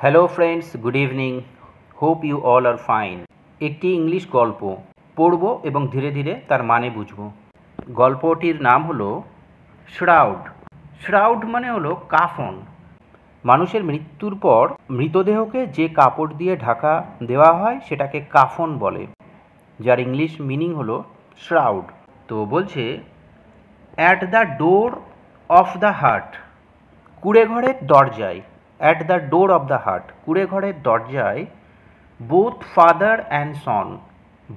Hello friends, good evening. Hope you all are fine. একটি English গল্প পড়ব এবং ধীরে ধীরে তার মানে বুঝব। গল্পটির নাম হলো শ্রাউড। শ্রাউড মানে হলো কাফন। মানুষের মৃত্যুর পর মৃতদেহকে যে কাপড় দিয়ে ঢাকা দেওয়া হয় সেটাকে কাফন বলে, যার ইংলিশ মিনিং হলো শ্রাউড। তো বলছে, at the door of the heart, কুঁড়েঘরের দরজায়, at the door of the heart, কুঁড়েঘরের দরজায়, বোথ ফাদার অ্যান্ড সন,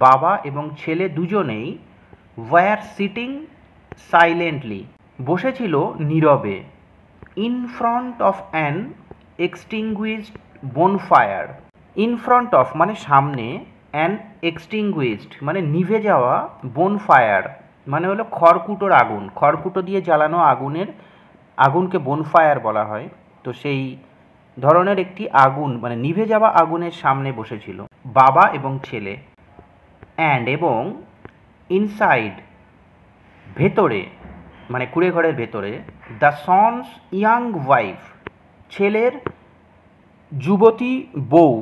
বাবা এবং ছেলে দুজনেই, ওয়্যার সিটিং সাইলেন্টলি, বসেছিল নীরবে, in front of an extinguished bonfire. In front of মানে সামনে, অ্যান এক্সটিংগুইশড মানে নিভে যাওয়া, বোনফায়ার মানে হলো খড়কুটোর আগুন, খড়কুটো দিয়ে জ্বালানো আগুনকে বোনফায়ার বলা হয়। তো সেই ধরনের একটি আগুন মানে নিভে যাওয়া আগুনের সামনে বসেছিল বাবা এবং ছেলে। অ্যান্ড এবং, ইনসাইড ভেতরে মানে কুঁড়েঘরের ভেতরে, দ্য সনস ইয়াং ওয়াইফ, ছেলের যুবতী বউ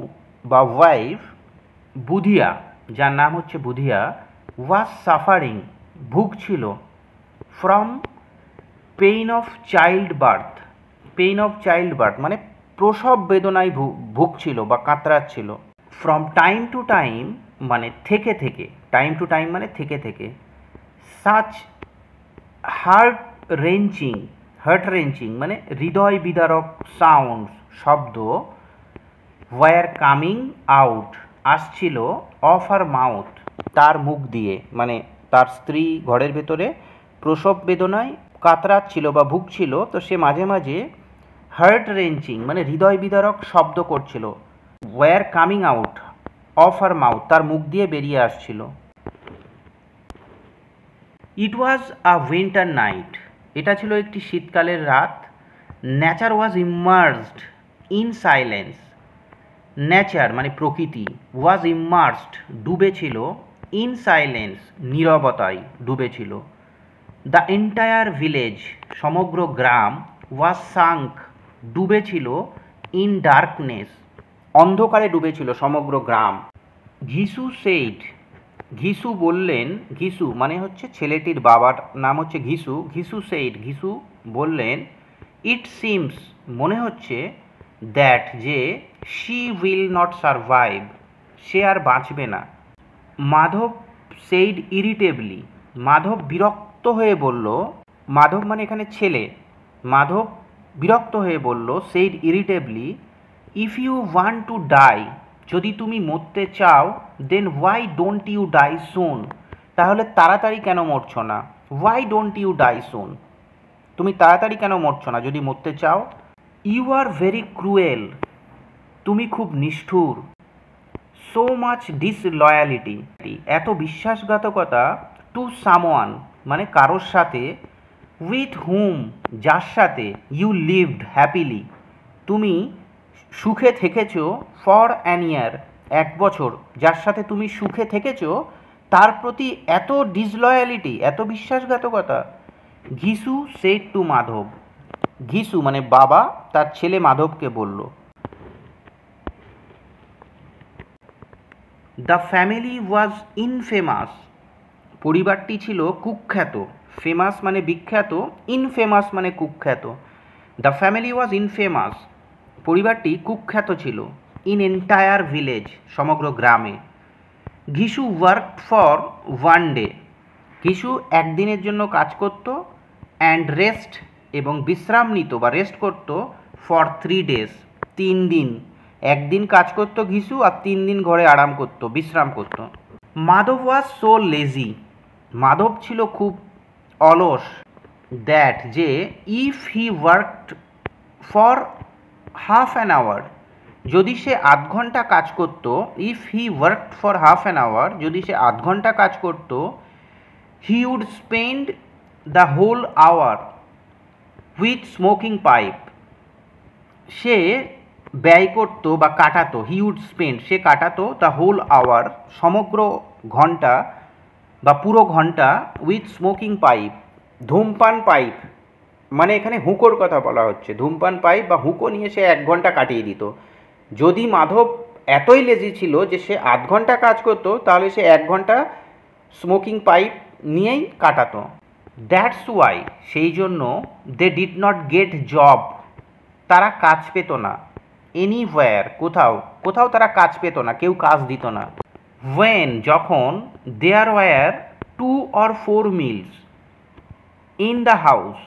বা ওয়াইফ, বুধিয়া, যার নাম হচ্ছে বুধিয়া, ওয়াজ সাফারিং, ভুগছিল, from pain of child birth, pain of child birth মানে প্রসব বেদনায় ভুগছিল বা কাতরাচ্ছিল। ফ্রম টাইম টু টাইম মানে থেকে থেকে, টাইম টু টাইম মানে থেকে থেকে, সাচ হার্ট রেঞ্চিং মানে হৃদয় বিদারক সাউন্ড, শব্দ, ওয়ার কামিং আউট, আসছিল, অফ হার মাউথ, তার মুখ দিয়ে, মানে তার স্ত্রী ঘরের ভেতরে প্রসব বেদনায় কাতরাচ্ছিল বা ভুগছিল, তো সে মাঝে মাঝে হার্ট রেঞ্চিং মানে হৃদয় বিদারক শব্দ করছিল, were coming out of her mouth, তার মুখ দিয়ে বেরিয়ে আসছিল। ইট ওয়াজ আ উইন্টার নাইট, এটা ছিল একটি শীতকালের রাত। Nature was immersed in silence, nature মানে প্রকৃতি, ওয়াজ ইমার্সড ডুবেছিল, ইন সাইলেন্স নীরবতায় ডুবেছিল। দ্য এন্টায়ার ভিলেজ সমগ্র গ্রাম, ওয়াজ সাঙ্ক ডুবেছিল, ইন ডার্কনেস অন্ধকারে ডুবেছিল সমগ্র গ্রাম। ঘিসু সেইড, ঘিসু বললেন, ঘিসু মানে হচ্ছে ছেলেটির বাবার নাম হচ্ছে ঘিসু, ঘিসু সেইড ঘিসু বললেন, ইট সিমস মনে হচ্ছে, দ্যাট যে, শি উইল নট সারভাইভ সে আর বাঁচবে না। মাধব সেইড ইরিটেবলি, মাধব বিরক্ত হয়ে বলল, মাধব মানে এখানে ছেলে, মাধব বিরক্ত হয়ে বলল, said irritably, if you want to die, যদি তুমি মরতে চাও, then why don't you die soon, তাহলে তাড়াতাড়ি কেন মরছ না, why don't you die soon, তুমি তাড়াতাড়ি কেন মরছ না যদি মরতে চাও। ইউ আর ভেরি ক্রুয়েল, তুমি খুব নিষ্ঠুর। সো মাচ ডিসলয়ালিটি, এত বিশ্বাসঘাতকতা, টু সামওয়ান মানে কারোর সাথে, উইথ হুম যার সাথে, ইউ লিভড হ্যাপিলি তুমি সুখে থেকেছ, ফর অ্যান ইয়ার এক বছর, যার সাথে তুমি সুখে থেকেছ তার প্রতি এত ডিসলয়ালিটি, এত বিশ্বাসঘাতকতা। ঘিসু সেড টু মাধব, ঘিসু মানে বাবা তার ছেলে মাধবকে বলল। দ্য ফ্যামিলি ওয়াজ ইনফেমাস, পরিবারটি ছিল কুখ্যাত, ফেমাস মানে বিখ্যাত, ইনফেমাস মানে কুখ্যাত। দ্য ফ্যামিলি ওয়াজ ইনফেমাস, পরিবারটি কুখ্যাত ছিল, ইন এন্টায়ার ভিলেজ সমগ্র গ্রামে। ঘিসু ওয়ার্ক ফর ওয়ান ডে, ঘিসু একদিনের জন্য কাজ করত, অ্যান্ড রেস্ট এবং বিশ্রাম নিত বা রেস্ট করত, ফর 3 days 3 দিন, একদিন কাজ করত ঘিসু আর 3 দিন ঘরে আরাম করত, বিশ্রাম করত। Madhav was so lazy, Madhav ছিল খুব অলস, দ্যাট যে, if he worked for half an hour, যদি সে আধ ঘন্টা কাজ করত, if he worked for half an hour, যদি সে আধ ঘন্টা কাজ করত, he would spend the whole hour with smoking pipe, সে ব্যয় করত বা কাটাতো, হি উড স্পেন্ড সে কাটাতো, দ্য হোল আওয়ার সমগ্র ঘন্টা বা পুরো ঘন্টা, উইথ স্মোকিং পাইপ ধূমপান পাইপ মানে এখানে হুঁকোর কথা বলা হচ্ছে, ধূমপান পাইপ বা হুঁকো নিয়ে সে 1 ঘন্টা কাটিয়ে দিত। যদি মাধব এতই লেজি ছিল যে সে 8 ঘন্টা কাজ করতো, তাহলে সে 1 ঘন্টা স্মোকিং পাইপ নিয়েই কাটাতো। দ্যাটস ওয়াই, সেই জন্য they did not get job, তারা কাজ পেত না। এনিওয়্যার, কোথাও কোথাও তারা কাজ পেত না, কেউ কাজ দিত না। ওয়েন, যখন, there were 2 or 4 meals in the house,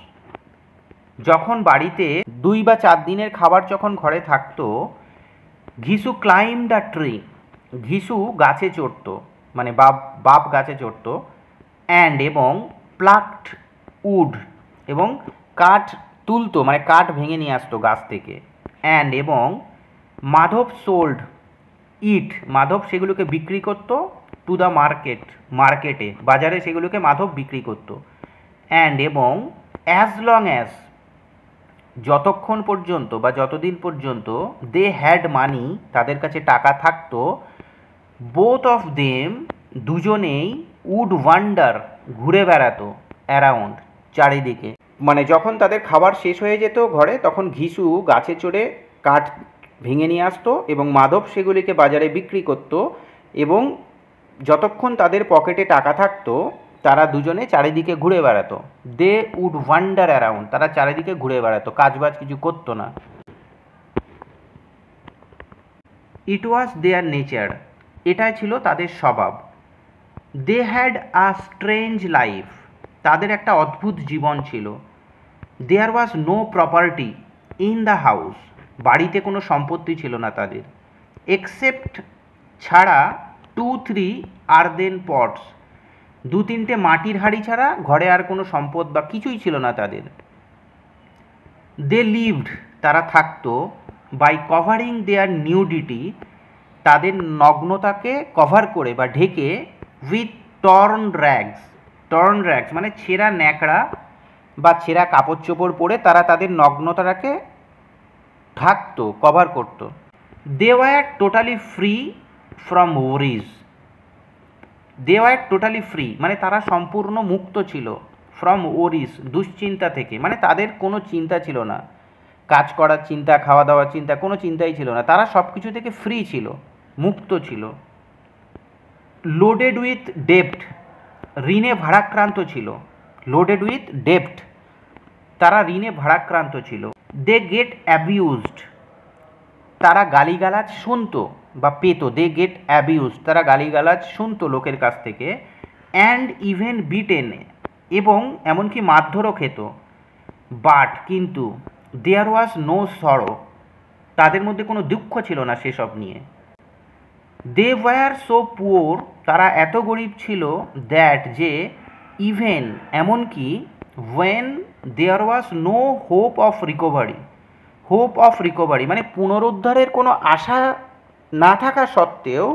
যখন বাড়িতে 2 বা 4 দিনের খাবার যখন ঘরে থাকতো, ঘিসু ক্লাইম দ্য ট্রি, ঘিসু গাছে চড়তো, মানে বাপ গাছে চড়তো, অ্যান্ড এবং প্লাকড উড, এবং কাঠ তুলতো, মানে কাঠ ভেঙে নিয়ে আসতো গাছ থেকে, অ্যান্ড এবং মাধব সোল্ড ইট, মাধব সেগুলোকে বিক্রি করতো, টু দ্য মার্কেটে, বাজারে সেগুলোকে মাধব বিক্রি করতো, অ্যান্ড এবং অ্যাজ লং অ্যাজ, যতক্ষণ পর্যন্ত বা যতদিন পর্যন্ত দে হ্যাড মানি, তাদের কাছে টাকা থাকতো, বোথ অফ দেম, দুজনেই, উড ওয়ান্ডার, ঘুরে বেড়াতো, অ্যারাউন্ড, চারিদিকে। মানে যখন তাদের খাবার শেষ হয়ে যেত ঘরে, তখন ঘিসু গাছে চড়ে কাঠ ভেঙে নিয়ে আসতো এবং মাধব সেগুলিকে বাজারে বিক্রি করত, এবং যতক্ষণ তাদের পকেটে টাকা থাকতো তারা দুজনে চারিদিকে ঘুরে বেড়াতো। দে উড ওয়ান্ডার অ্যারাউন্ড, তারা চারিদিকে ঘুরে বেড়াতো, কাজবাজ কিছু করতো না। ইট ওয়াজ দেয়ার নেচার, এটাই ছিল তাদের স্বভাব। They had a strange life, তাদের একটা অদ্ভুত জীবন ছিল। There was no property in the house, বাড়িতে কোনো সম্পত্তি ছিল না তাদের, এক্সেপ্ট, ছাড়া, 2-3 আর্দেন পটস, 2-3টে মাটির হাঁড়ি ছাড়া ঘরে আর কোনো সম্পদ বা কিছুই ছিল না তাদের। দে লিভড, তারা থাকতো, বাই কভারিং দেয়ার নিউডিটি, তাদের নগ্নতাকে কভার করে বা ঢেকে, উইথ টর্ন র্যাগস মানে ছেঁড়া ন্যাকড়া বা ছেঁড়া কাপড় চোপড় পরে তারা তাদের নগ্নতাটাকে ঢাকতো, কভার করত। They were totally free from worries, they were totally free মানে তারা সম্পূর্ণ মুক্ত ছিল, ফ্রম ওয়ারিজ, দুশ্চিন্তা থেকে, মানে তাদের কোনো চিন্তা ছিল না, কাজ করার চিন্তা, খাওয়া দাওয়ার চিন্তা, কোনো চিন্তাই ছিল না, তারা সব কিছু থেকে ফ্রি ছিল, মুক্ত ছিল। লোডেড উইথ ডেপ্ট, ঋণে ভারাক্রান্ত ছিল, লোডেড উইথ ডেপ্ট, তারা ঋণে ভারাক্রান্ত ছিল। দে গেট অ্যাবিউজড, তারা গালিগালাজ শুনতো বা পেত, দে গেট অ্যাবিউজড, তারা গালিগালাজ শুনতো লোকের কাছ থেকে, অ্যান্ড ইভেন বিটেন, এবং এমনকি মারধরও খেত। বাট, কিন্তু, দেয়ার ওয়াজ নো সরো, তাদের মধ্যে কোনো দুঃখ ছিল না সেসব নিয়ে। দে ওয়্যার সো পুওর, তারা এত গরিব ছিল, দ্যাট, যে, ইভেন, এমনকি, when there was no hope of recovery মানে পুনরুদ্ধারের কোনো আশা না থাকা সত্ত্বেও,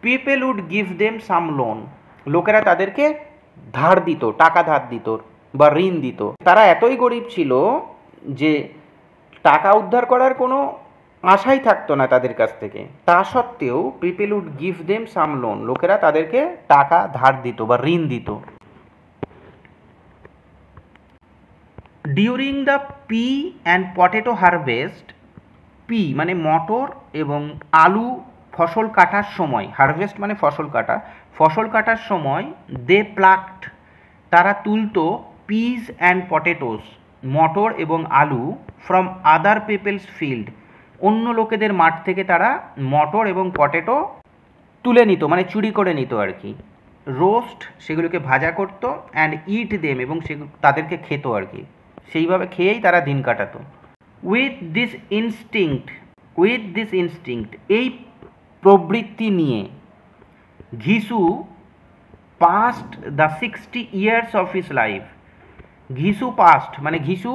people would give them some loan, লোকেরা তাদেরকে ধার দিত, টাকা ধার দিত বা ঋণ দিত। তারা এতই গরিব ছিল যে টাকা উদ্ধার করার কোনো আশাই থাকতো না তাদের কাছ থেকে, তা সত্ত্বেও people would give them some loan, লোকেরা তাদেরকে টাকা ধার দিত বা ঋণ দিত। During the pea and potato harvest, pea মানে মটর এবং আলু ফসল কাটার সময়, হারভেস্ট মানে ফসল কাটার সময়, দে প্লাকড, তারা তুলতো, পিস অ্যান্ড পটেটোস, মটর এবং আলু, ফ্রম আদার পিপলস ফিল্ড, অন্য লোকেদের মাঠ থেকে তারা মটর এবং পটেটো তুলে নিত, মানে চুরি করে নিত আর কি। রোস্ট, সেগুলোকে ভাজা করতো, অ্যান্ড ইট দেম, এবং তাদেরকে খেত আর কি, সেইভাবে খেয়েই তারা দিন কাটাতো। উইথ দিস ইনস্টিংক্ট, এই প্রবৃত্তি নিয়ে, Ghisu past the 60 years of his life, Ghisu past মানে ঘিসু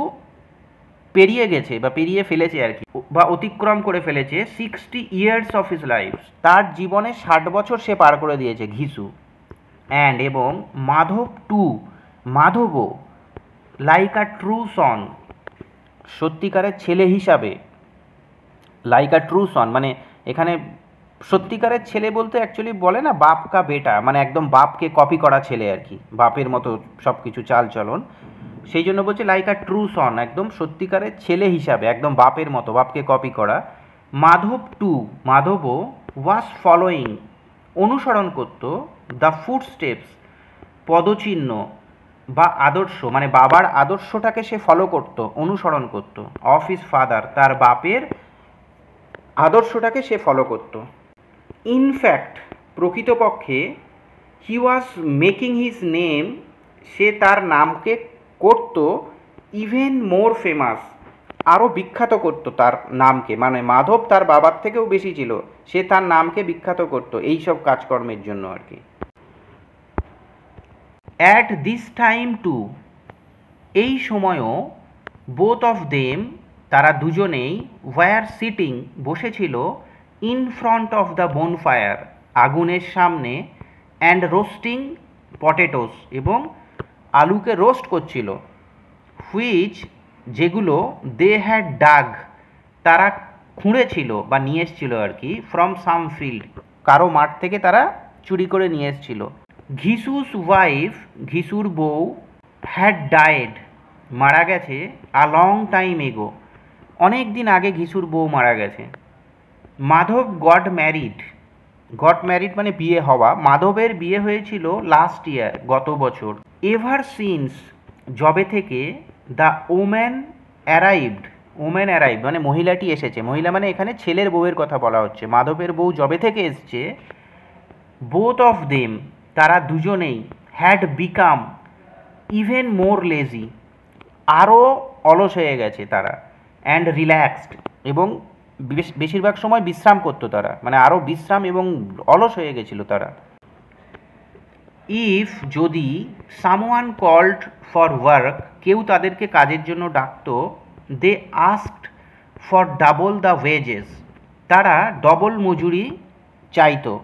পেরিয়ে গেছে বা পেরিয়ে ফেলেছে আর কি, বা অতিক্রম করে ফেলেছে 60 years অফ হিজ লাইফ, তার জীবনে 60 বছর সে পার করে দিয়েছে ঘিসু। অ্যান্ড এবং মাধবও, লাইক আ ট্রু সন, সত্যিকারের ছেলে হিসাবে, লাইক আ ট্রু সন মানে এখানে সত্যিকারের ছেলে বলতে অ্যাকচুয়ালি বলে না বাপ কা বেটা, মানে একদম বাপকে কপি করা ছেলে আর কি, বাপের মতো সব কিছু চাল চলন, সেই জন্য বলছে লাইক আ ট্রু সন, একদম সত্যিকারের ছেলে হিসাবে, একদম বাপের মতো, বাপকে কপি করা। মাধব টু, মাধবও ওয়াজ ফলোয়িং, অনুসরণ করত, দ্য ফুটস্টেপস, পদচিহ্ন বা আদর্শ, মানে বাবার আদর্শটাকে সে ফলো করত, অনুসরণ করত, অফ হিজ ফাদার, তার বাপের আদর্শটাকে সে ফলো করত। ইনফ্যাক্ট, প্রকৃতপক্ষে, হি ওয়াজ মেকিং হিজ নেম, সে তার নামকে করত ইভেন মোর ফেমাস, আরও বিখ্যাত করত তার নামকে, মানে মাধব তার বাবার থেকেও বেশি ছিল, সে তার নামকে বিখ্যাত করত এইসব কাজকর্মের জন্য আর কি। অ্যাট দিস টাইম টু, এই সময়ও, বোথ অফ দেম, তারা দুজনেই, ওয়ার সিটিং, বসেছিল, ইন ফ্রন্ট অফ দ্য বোনফায়ার, আগুনের সামনে, অ্যান্ড রোস্টিং পটেটোস, এবং আলুকে রোস্ট করছিল, হুইচ, যেগুলো, দে হ্যাড ডাগ, তারা খুঁড়েছিল বা নিয়ে এসছিল আর কি, ফ্রম সাম ফিল্ড, কারো মাঠ থেকে তারা চুরি করে নিয়ে এসছিল। ঘিসুস ওয়াইফ, ঘিসুর বউ, হ্যাড ডায়েড, মারা গেছে, আ লং টাইম এগো, অনেক দিন আগে ঘিসুর বউ মারা গেছে। Madhav got married, got married মানে বিয়ে হওয়া, মাধবের বিয়ে হয়েছিল লাস্ট ইয়ার, গত বছর। এভার সিন্স, যবে থেকে, the woman arrived, woman arrive মানে মহিলাটি এসেছে, মহিলা মানে এখানে ছেলের বউয়ের কথা বলা হচ্ছে, মাধবের বউ যবে থেকে এসছে, বোথ অফ দেম, তারা দুজনেই, had become even more lazy, আরও অলস হয়ে গেছে তারা, অ্যান্ড রিল্যাক্সড, এবং বেশিরভাগ সময় বিশ্রাম করতো তারা, মানে আরও বিশ্রাম এবং অলস হয়ে গেছিল তারা। ইফ, যদি, সামওয়ান কল্ড ফর ওয়ার্ক, কেউ তাদেরকে কাজের জন্য ডাকতো, they asked for double the wages, তারা ডবল মজুরি চাইতো,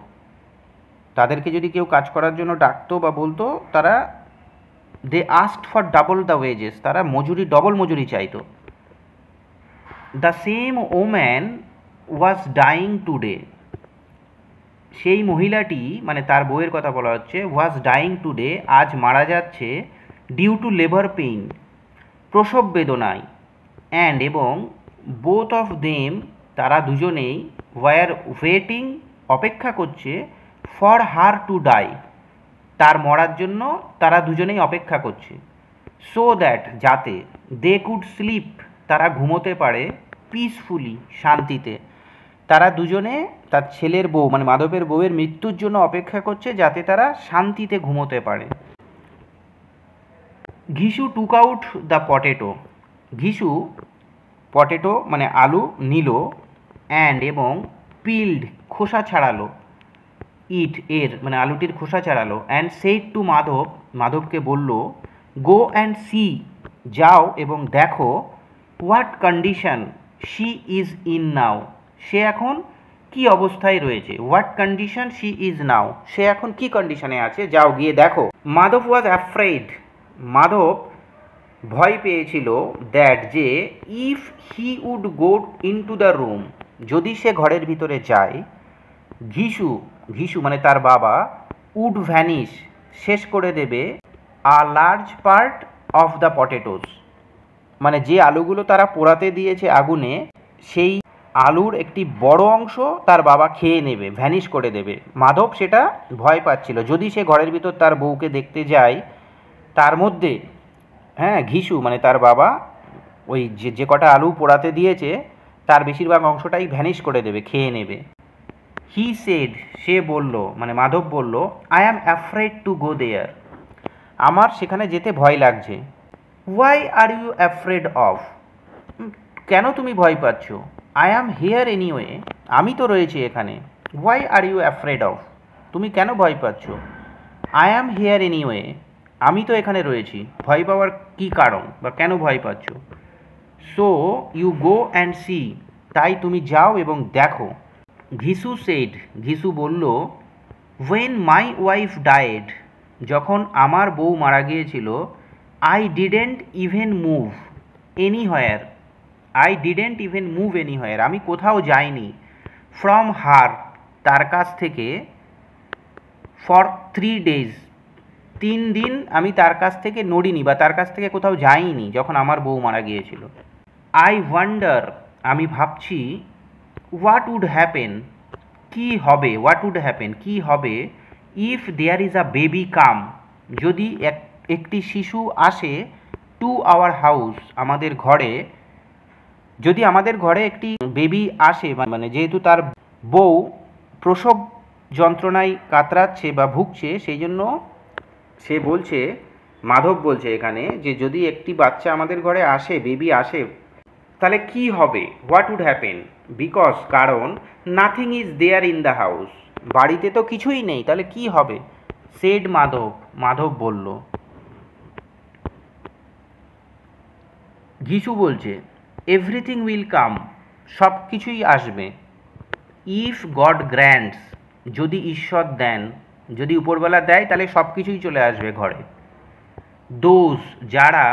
তাদেরকে যদি কেউ কাজ করার জন্য ডাকতো বা বলতো, তারা, they asked for double the wages, তারা মজুরি, ডবল মজুরি চাইতো। The same woman was dying today, সেই মহিলাটি, মানে তার বউয়ের কথা বলা হচ্ছে, ওয়াজ ডাইং টুডে, আজ মারা যাচ্ছে, ডিউ টু লেবার পেইন, প্রসব বেদনায়, অ্যান্ড, এবং, বোথ অফ দেম, তারা দুজনেই, ওয়ার ওয়েটিং, অপেক্ষা করছে, ফর হার টু ডাই, তার মরার জন্য তারা দুজনেই অপেক্ষা করছে, সো দ্যাট, যাতে, দে কুড স্লিপ, তারা ঘুমোতে পারে, পিসফুলি, শান্তিতে, তারা দুজনে তার ছেলের বউ মানে মাধবের বউয়ের মৃত্যুর জন্য অপেক্ষা করছে যাতে তারা শান্তিতে ঘুমোতে পারে। Ghisu took out the potato, Ghisu potato মানে আলু নিল, অ্যান্ড, এবং, পিল্ড, খোসা ছাড়ালো, ইট, এর মানে আলুটির খোসা ছাড়ালো, অ্যান্ড সেইড টু মাধব, মাধবকে বলল, গো অ্যান্ড সি, যাও এবং দেখো, what condition she is in now, সে এখন কি অবস্থায় রয়েছে, what condition she is now, সে এখন কি কন্ডিশনে আছে, যাও গিয়ে দেখো। মাধব ওয়াজ অ্যাফ্রেড, মাধব ভয় পেয়েছিল, দ্যাট, যে, if he would go into the room, যদি সে ঘরের ভিতরে যায়, ঘিসু, ঘিসু মানে তার বাবা, উড ভ্যানিশ, শেষ করে দেবে, a large part of the potatoes, মানে যে আলুগুলো তারা পোড়াতে দিয়েছে আগুনে, সেই আলুর একটি বড় অংশ তার বাবা খেয়ে নেবে, ভ্যানিশ করে দেবে। মাধব সেটা ভয় পাচ্ছিল, যদি সে ঘরের ভিতর তার বউকে দেখতে যায়, তার মধ্যে, হ্যাঁ, ঘিসু মানে তার বাবা ওই যে কটা আলু পোড়াতে দিয়েছে তার বেশিরভাগ অংশটাই ভ্যানিশ করে দেবে, খেয়ে নেবে। হি সেড, সে বলল, মানে মাধব বলল, I am afraid to go there, আমার সেখানে যেতে ভয় লাগছে। Why are you afraid of, কেন তুমি ভয় পাচ্ছ? আই অ্যাম হিয়ার এনিওয়ে, আমি তো রয়েছি এখানে। Why are you afraid of, তুমি কেন ভয় পাচ্ছ? আই অ্যাম হিয়ার এনিওয়ে, আমি তো এখানে রয়েছি, ভয় পাওয়ার কী কারণ বা কেন ভয় পাচ্ছ? So you go and see, তাই তুমি যাও এবং দেখো। ঘিসু সেড, ঘিসু বলল, ওয়েন মাই ওয়াইফ ডায়েড, যখন আমার বউ মারা গিয়েছিল, I didn't even move anywhere, I didn't even move anywhere, আমি কোথাও যাইনি, ফ্রম হার, তার কাছ থেকে, ফর 3 days, 3 দিন আমি তার কাছ থেকে নড়িনি বা তার কাছ থেকে কোথাও যাইনি যখন আমার বউ মারা গিয়েছিল। আই ওয়ান্ডার, আমি ভাবছি, হোয়াট উড হ্যাপেন, কী হবে, হোয়াট উড হ্যাপেন কী হবে, if there is a baby come, যদি একটি শিশু আসে টু আওয়ার হাউস, আমাদের ঘরে, যদি আমাদের ঘরে একটি বেবি আসে, মানে যেহেতু তার বউ প্রসব যন্ত্রণায় কাতরাচ্ছে বা ভুগছে, সেই জন্য সে বলছে, মাধব বলছে এখানে যে যদি একটি বাচ্চা আমাদের ঘরে আসে, বেবি আসে, তাহলে কি হবে, হোয়াট উড হ্যাপেন, বিকজ কারণ nothing is there in the house, বাড়িতে তো কিছুই নেই, তাহলে কি হবে, সেড মাধব, মাধব বলল। ঘিসু বলছে এভরিথিং উইল কাম, সব কিছুই আসবে, ইফ গড গ্র্যান্টস, যদি ঈশ্বর দেন, যদি উপরবেলা দেয় তাহলে সব কিছুই চলে আসবে ঘরে। দোজ, যারা,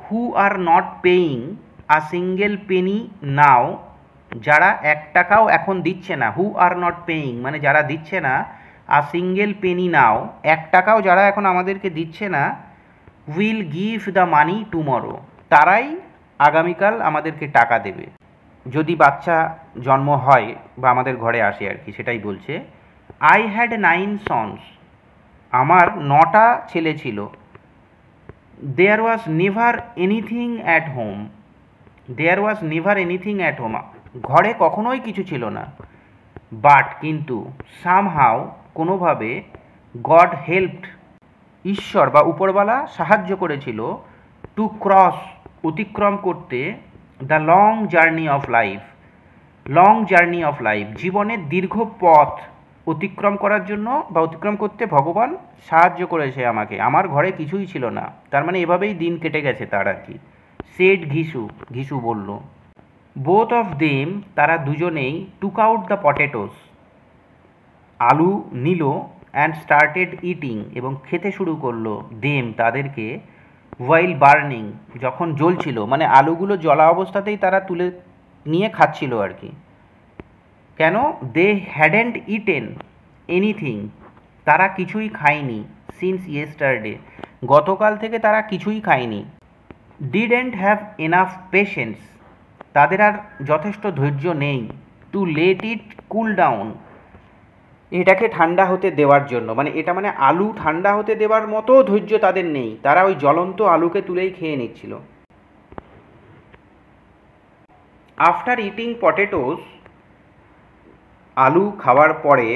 who are not paying a single penny now, যারা এক টাকাও এখন দিচ্ছে না, হু আর নট পেইং মানে যারা দিচ্ছে না, আ সিঙ্গেল পেনি নাও, এক টাকাও যারা এখন আমাদেরকে দিচ্ছে না, will give the money tomorrow, তারাই আগামীকাল আমাদেরকে টাকা দেবে, যদি বাচ্চা জন্ম হয় বা আমাদের ঘরে আসে আর কি, সেটাই বলছে। আই হ্যাড 9 সন্স, আমার 9টা ছেলে ছিল। There was never anything at home, there was never anything at home, ঘরে কখনোই কিছু ছিল না। বাট কিন্তু, সামহাও কোনোভাবে, গড হেল্পড, ঈশ্বর বা উপরওয়ালা সাহায্য করেছিল, টু ক্রস, অতিক্রম করতে, the long journey of life, long journey of life, জীবনের দীর্ঘ পথ অতিক্রম করার জন্য বা অতিক্রম করতে ভগবান সাহায্য করেছে আমাকে, আমার ঘরে কিছুই ছিল না, তার মানে এভাবেই দিন কেটে গেছে তার আর কি। সেড ঘিসু, ঘিসু বলল। বোথ অফ দেম, তারা দুজনেই, টুক আউট দ্য পটেটোস, আলু নিল, অ্যান্ড স্টার্টেড ইটিং, এবং খেতে শুরু করলো, দেম তাদেরকে, ওয়াইল বার্নিং, যখন জ্বলছিল, মানে আলুগুলো জ্বলা অবস্থাতেই তারা তুলে নিয়ে খাচ্ছিল আর কি। কেন, দে হ্যাডেন্ট ইটেন এনিথিং, তারা কিছুই খায়নি, সিন্স ইয়েস্টারডে, গতকাল থেকে তারা কিছুই খায়নি। ডিডেন্ট হ্যাভ এনাফ পেশেন্স, তাদের আর যথেষ্ট ধৈর্য নেই, to let it cool down, এটাকে ঠান্ডা হতে দেওয়ার জন্য, মানে এটা মানে আলু ঠান্ডা হতে দেওয়ার মতো ধৈর্য তাদের নেই, তারা ওই জ্বলন্ত আলুকে তুলেই খেয়ে নিচ্ছিল। আফটার ইটিং পটেটোস, আলু খাওয়ার পরে,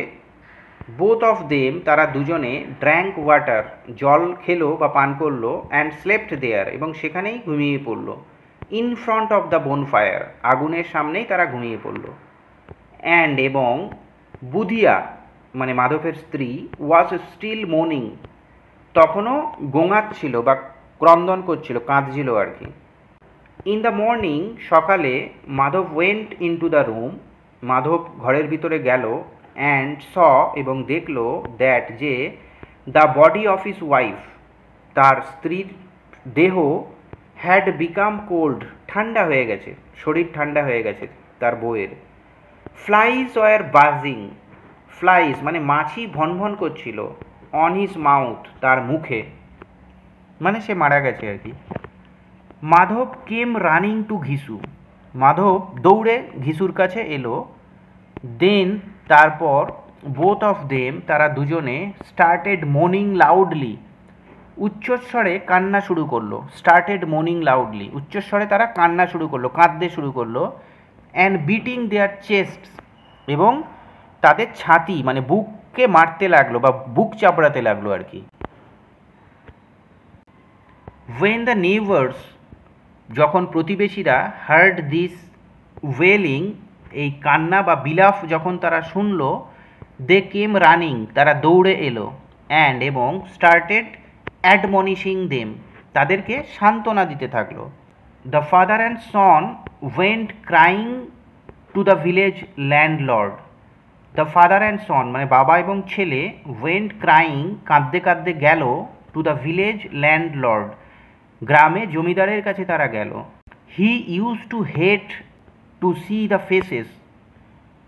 বোথ অফ দেম, তারা দুজনে, ড্র্যাঙ্ক ওয়াটার, জল খেলো বা পান করলো, অ্যান্ড স্লেপ্ট দেয়ার, এবং সেখানেই ঘুমিয়ে পড়লো, ইন ফ্রন্ট অফ দ্য বোনফায়ার, আগুনের সামনেই তারা ঘুমিয়ে পড়লো। অ্যান্ড, এবং, বুধিয়া মানে মাধবের স্ত্রী, ওয়াজ স্টিল মোর্নিং, তখনও গোঙাচ্ছিল বা ক্রন্দন করছিল, কাঁদছিল আর কি। ইন দ্য মর্নিং, সকালে, Madhav went into the room, Madhav ঘরের ভিতরে গেল, অ্যান্ড স, এবং দেখল, দ্যাট যে, the body of his wife, তার স্ত্রীর দেহ, হ্যাড বিকাম কোল্ড, ঠান্ডা হয়ে গেছে, শরীর ঠান্ডা হয়ে গেছে তার বউয়ের। ফ্লাইজ ওয়ার বাজিং, ফ্লাইজ মানে মাছি ভনভন করছিল, অন হিজ মাউথ, তার মুখে, মানে সে মারা গেছে আর কি। Madhav came running to Ghisu, Madhav দৌড়ে ঘিসুর কাছে এলো। দেন, তারপর, বোথ অফ দেম, তারা দুজনে, স্টার্টেড মোর্নিং লাউডলি, উচ্চস্বরে কান্না শুরু করলো, স্টার্টেড মোর্নিং লাউডলি, উচ্চস্বরে তারা কান্না শুরু করলো, কাঁদতে শুরু করলো। অ্যান্ড বিটিং দেয়ার চেস্ট, এবং তাদের ছাতি মানে বুককে মারতে লাগলো বা বুক চাপড়াতে লাগলো আর কি। ওয়েন দ্য নেইবার্স, যখন প্রতিবেশীরা, হার্ড দিস ওয়েলিং, এই কান্না বা বিলাপ যখন তারা শুনল, দে কেম রানিং, তারা দৌড়ে এলো, অ্যান্ড, এবং, স্টার্টেড অ্যাডমনিশিং দেম, তাদেরকে সান্ত্বনা দিতে থাকলো। The father and Son went crying to the village landlord, the father and সন মানে বাবা এবং ছেলে, ওয়েন্ট ক্রাইং কাঁদতে কাঁদতে গেল, টু দ্য ভিলেজ ল্যান্ডলর্ড, গ্রামে জমিদারের কাছে তারা গেল। He use to hate to see the faces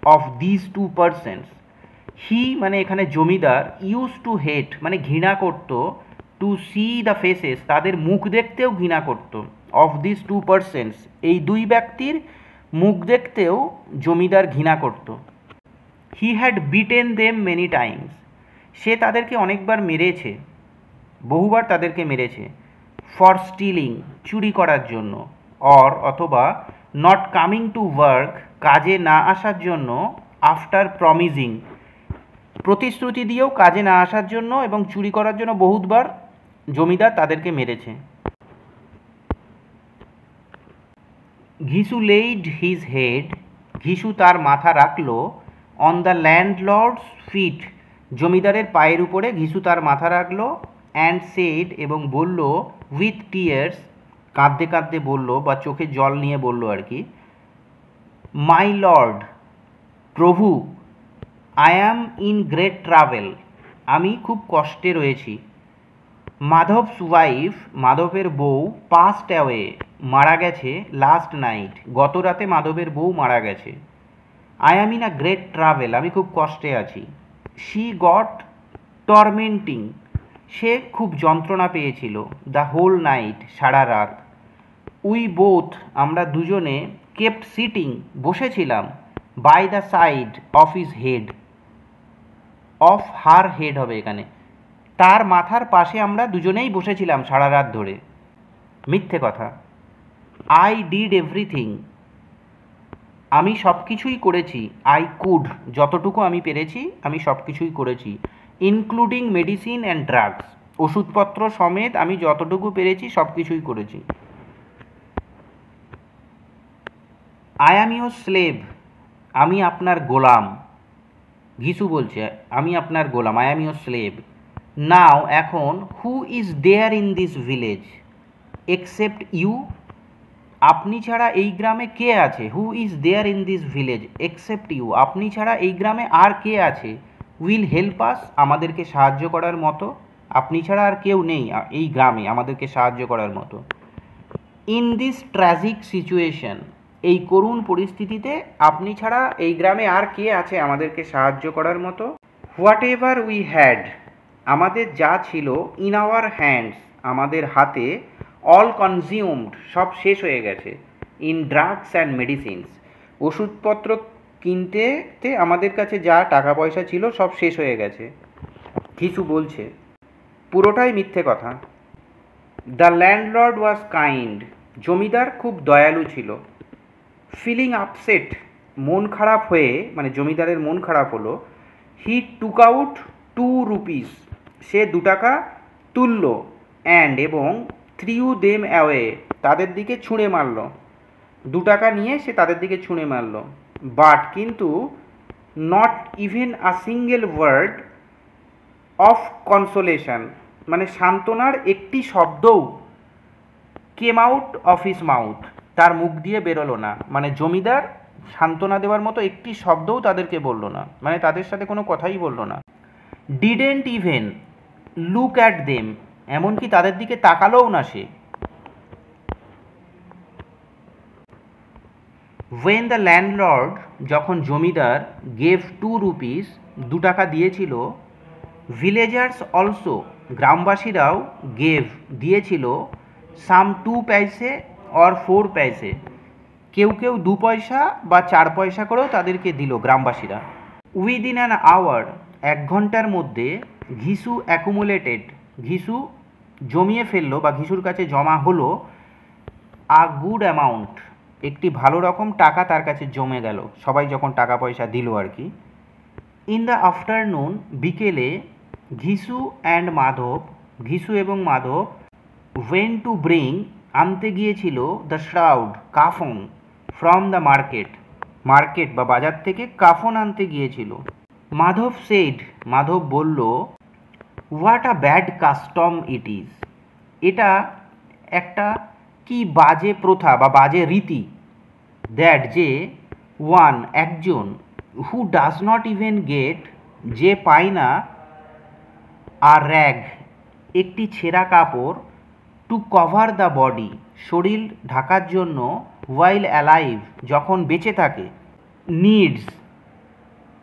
of this two persons, he মানে এখানে জমিদার, ইউজ টু হেট মানে ঘৃণা করত, টু সি দ্য ফেসেস তাদের মুখ দেখতেও ঘৃণা করত, অফ দিস টু পার্সনস এই দুই ব্যক্তির মুখ দেখতেও জমিদার ঘৃণা করত। He had beaten them many times, সে তাদেরকে অনেকবার মেরেছে, বহুবার তাদেরকে মেরেছে। ফর স্টিলিং, চুরি করার জন্য। অথবা নট কামিং টু ওয়ার্ক, কাজে না আসার জন্য। আফটার প্রমিজিং, প্রতিশ্রুতি দিয়েও কাজে না আসার জন্য এবং চুরি করার জন্য বহুতবার জমিদার তাদেরকে মেরেছে। ঘিসু লেইড হিজ হেড, ঘিসু তার মাথা রাখল। অন দ্য ল্যান্ডলর্ডস ফিট, জমিদারের পায়ের উপরে ঘিসু তার মাথা রাখল। অ্যান্ড সেড, এবং বলল, উইথ টিয়ার্স, কাঁদতে কাঁদতে বলল বা চোখে জল নিয়ে বলল আর কি, মাই লর্ড, প্রভু, I am in great travel, আমি খুব কষ্টে রয়েছি। মাধবস ওয়াইফ, মাধবের বউ, পাস্ট অ্যাওয়ে, মারা গেছে। লাস্ট নাইট, গত রাতে মাধবের বউ মারা গেছে। I am in a great travel, আমি খুব কষ্টে আছি। শি গট টর্মেন্টিং, সে খুব যন্ত্রণা পেয়েছিল। দ্য হোল নাইট, সারা রাত। উই বোথ, আমরা দুজনে, কেপ্ট সিটিং, বসেছিলাম। By the side of his head, of her head হবে এখানে, তার মাথার পাশে আমরা দুজনেই বসেছিলাম সারা রাত ধরে। মিথ্যে কথা। আই ডিড এভরিথিং, আমি সব কিছুই করেছি। আই কুড, যতটুকু আমি পেরেছি আমি সব কিছুই করেছি। ইনক্লুডিং মেডিসিন অ্যান্ড ড্রাগস, ওষুধপত্র সমেত আমি যতটুকু পেরেছি সব কিছুই করেছি। আই অ্যাম ইউর স্লেভ, আমি আপনার গোলাম। ঘিসু বলছে আমি আপনার গোলাম, I am your slave. Now, এখন, who is there in this village except you, আপনি ছাড়া এই গ্রামে কে আছে? Who is there in this village except you, আপনি ছাড়া এই গ্রামে আর কে আছে? উইল হেল্প আস, আমাদেরকে সাহায্য করার মতো। আপনি ছাড়া আর কেউ নেই এই গ্রামে আমাদেরকে সাহায্য করার মতো। ইন দিস ট্র্যাজিক সিচুয়েশন, এই করুণ পরিস্থিতিতে আপনি ছাড়া এই গ্রামে আর কে আছে আমাদেরকে সাহায্য করার মতো? হোয়াট এভার উই হ্যাড, আমাদের যা ছিল। ইন আওয়ার হ্যান্ডস, আমাদের হাতে। অল কনজিউমড, সব শেষ হয়ে গেছে। ইন ড্রাগস অ্যান্ড মেডিসিনস, ওষুধপত্র কিনতে আমাদের কাছে যা টাকা পয়সা ছিল সব শেষ হয়ে গেছে। কিছু বলছে পুরোটাই মিথ্যে কথা। দ্য ল্যান্ডলর্ড ওয়াজ কাইন্ড, জমিদার খুব দয়ালু ছিল। ফিলিং আপসেট, মন খারাপ হয়ে, মানে জমিদারের মন খারাপ হলো। হি টুক আউট 2 রুপিস, সে 2 টাকা তুলল। অ্যান্ড, এবং, থ্রিউ দেম অ্যাওয়ে, তাদের দিকে ছুঁড়ে মারল। 2 টাকা নিয়ে সে তাদের দিকে ছুঁড়ে মারল। বাট, কিন্তু, not even a single word of consolation, মানে সান্ত্বনার একটি শব্দও, came out of his mouth, তার মুখ দিয়ে বেরোলো না। মানে জমিদার সান্ত্বনা দেওয়ার মতো একটি শব্দও তাদেরকে বলল না, মানে তাদের সাথে কোনো কথাই বলল না। Didn't even look at them, এমনকি তাদের দিকে তাকালোও না সে। ওয়েন দ্য ল্যান্ডলর্ড, যখন জমিদার, গেভ 2 রুপিস, 2 টাকা দিয়েছিল। ভিলেজার্স অলসো, গ্রামবাসীরাও, গেভ, দিয়েছিল। সাম 2 পয়সে অর 4 পয়সে, কেউ কেউ 2 পয়সা বা 4 পয়সা করেও তাদেরকে দিল গ্রামবাসীরা। উইদিন অ্যান আওয়ার, 1 ঘন্টার মধ্যে। ঘিসু অ্যাকুমুলেটেড, ঘিসু জমিয়ে ফেললো বা ঘিসুর কাছে জমা হলো। আ গুড অ্যামাউন্ট, একটি ভালো রকম টাকা তার কাছে জমে গেল, সবাই যখন টাকা পয়সা দিল আর কি। ইন দ্য আফটারনুন, বিকেলে। ঘিসু অ্যান্ড মাধব, ঘিসু এবং মাধব, ওয়েন টু ব্রিং, আনতে গিয়েছিল। দ্য শ্রাউড, কাফন, ফ্রম দ্য মার্কেট, মার্কেট বা বাজার থেকে কাফন আনতে গিয়েছিল। মাধব সেড, মাধব বলল, what a bad custom it is, এটা একটা কি বাজে প্রথা বা বাজে রীতি। দ্যাট, যে, ওয়ান, একজন, who does not even get, যে পায় না। আর র্যাগ, একটি ছেঁড়া কাপড়। টু কভার দ্য বডি, শরীর ঢাকার জন্য। হোয়াইল অ্যালাইভ, যখন বেঁচে থাকে। নিডস,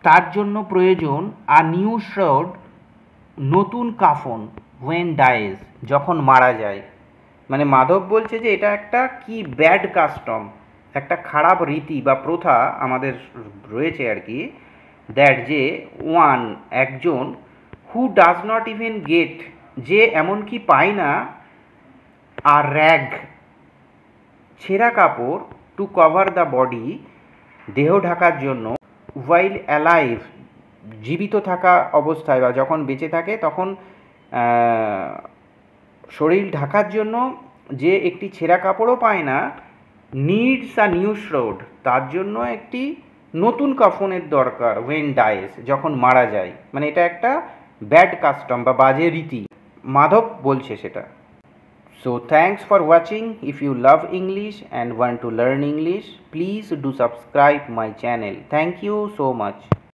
তার জন্য প্রয়োজন। আ নিউ শার্ট, নতুন কাফন। হোয়েন ডাইজ, যখন মারা যায়। মানে মাধব বলছে যে এটা একটা কি ব্যাড কাস্টম, একটা খারাপ রীতি বা প্রথা আমাদের রয়েছে আর কি, দ্যাট যে ওয়ান একজন who does not even get যে এমনকি পায় না আর র্যাগ ছেঁড়া কাপড় টু কভার দ্য বডি দেহ ঢাকার জন্য ওয়াইল অ্যালাইভ জীবিত থাকা অবস্থায় বা যখন বেঁচে থাকে তখন শরীর ঢাকার জন্য যে একটি ছেঁড়া কাপড়ও পায় না, নিডস আ নিউ শ্রোড তার জন্য একটি নতুন কাফনের দরকার ওয়েন ডাইস যখন মারা যায়। মানে এটা একটা ব্যাড কাস্টম বা বাজে রীতি, মাধব বলছে সেটা। So thanks for watching. If you love English and want to learn English, please do subscribe my channel. Thank you so much.